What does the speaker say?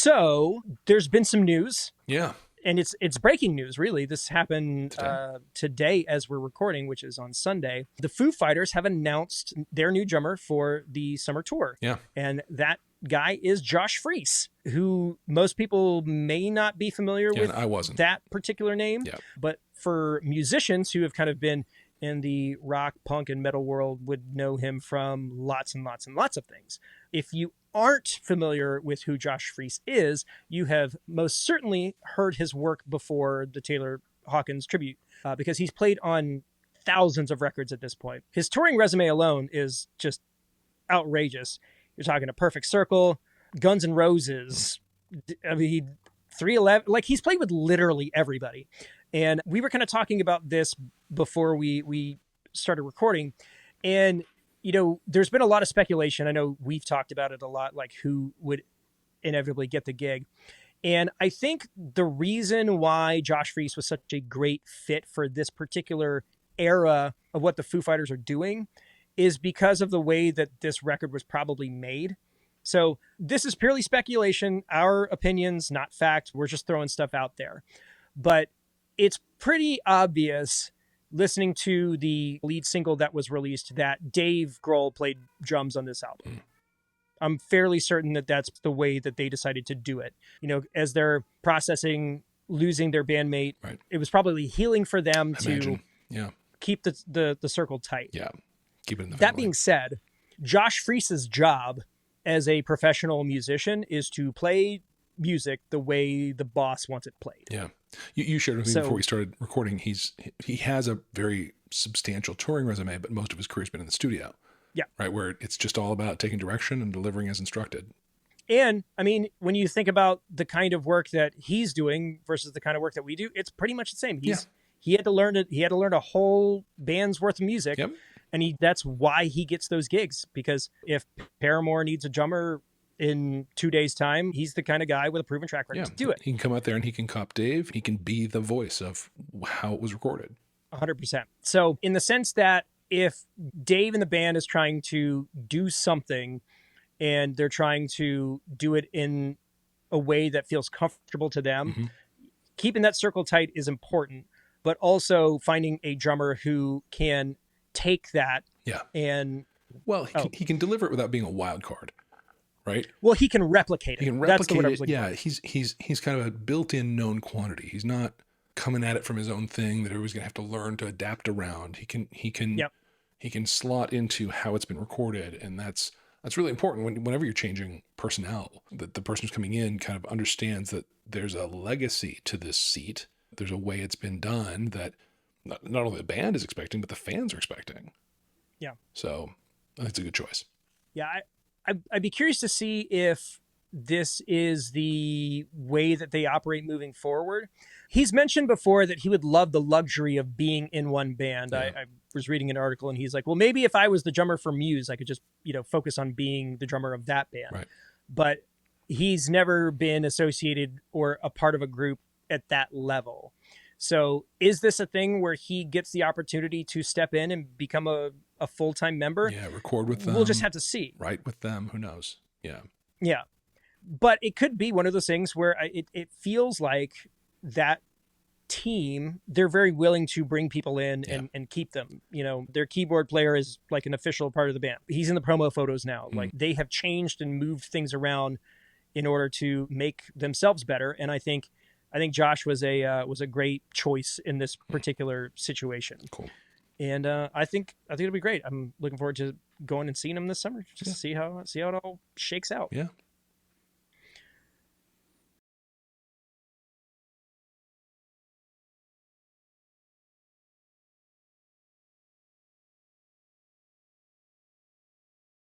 So there's been some news. Yeah. And it's breaking news, really. This happened Today. today as we're recording, which is on Sunday. The Foo Fighters have announced their new drummer for the summer tour. Yeah. And that guy is Josh Freese, who most people may not be familiar with. I wasn't. That particular name. Yeah. But for musicians who have kind of been in the rock, punk, and metal world would know him from lots and lots and lots of things. If you aren't familiar with who Josh Freese is, you have most certainly heard his work before the Taylor Hawkins tribute, because he's played on thousands of records at this point. His touring resume alone is just outrageous. You're talking A Perfect Circle, Guns N' Roses, 311, like he's played with literally everybody. And we were kind of talking about this before we started recording. And there's been a lot of speculation. I know we've talked about it a lot, like who would inevitably get the gig. And I think the reason why Josh Freese was such a great fit for this particular era of what the Foo Fighters are doing is because of the way that this record was probably made. So this is purely speculation, our opinions, not fact. We're just throwing stuff out there. But it's pretty obvious, listening to the lead single that was released, that Dave Grohl played drums on this album. I'm fairly certain that that's the way that they decided to do it. As they're processing losing their bandmate, right. It was probably healing for them to keep the circle tight. Yeah, keep it in the family. That being said, Josh Freese's job as a professional musician is to play music the way the boss wants it played. Yeah. You shared with me before we started recording, he has a very substantial touring resume, but most of his career's been in the studio. Yeah. Right, where it's just all about taking direction and delivering as instructed. And, I mean, when you think about the kind of work that he's doing versus the kind of work that we do, it's pretty much the same. He had to learn a whole band's worth of music. Yep. And that's why he gets those gigs, because if Paramore needs a drummer in 2 days' time, he's the kind of guy with a proven track record to do it. He can come out there and he can cop Dave. He can be the voice of how it was recorded. 100%. So in the sense that if Dave and the band is trying to do something and they're trying to do it in a way that feels comfortable to them, keeping that circle tight is important, but also finding a drummer who can take that and... Well, he can deliver it without being a wild card. Right. Well, he can replicate it. He can replicate it. Yeah, he's kind of a built-in known quantity. He's not coming at it from his own thing that everybody's gonna have to learn to adapt around. He can slot into how it's been recorded, and that's really important whenever you're changing personnel. That the person who's coming in kind of understands that there's a legacy to this seat. There's a way it's been done that not only the band is expecting, but the fans are expecting. Yeah. So I think it's a good choice. Yeah. I'd be curious to see if this is the way that they operate moving forward. He's mentioned before that he would love the luxury of being in one band. Yeah. I was reading an article and he's like, well, maybe if I was the drummer for Muse, I could just, focus on being the drummer of that band. Right. But he's never been associated or a part of a group at that level. So is this a thing where he gets the opportunity to step in and become a full-time member? Yeah, record with them. We'll just have to see. Write with them. Who knows? Yeah. Yeah. But it could be one of those things where it feels like that team, they're very willing to bring people in and keep them. Their keyboard player is like an official part of the band. He's in the promo photos now. Like they have changed and moved things around in order to make themselves better. And I think Josh was a great choice in this particular situation. Cool. And I think it'll be great. I'm looking forward to going and seeing him this summer just to see how it all shakes out. Yeah.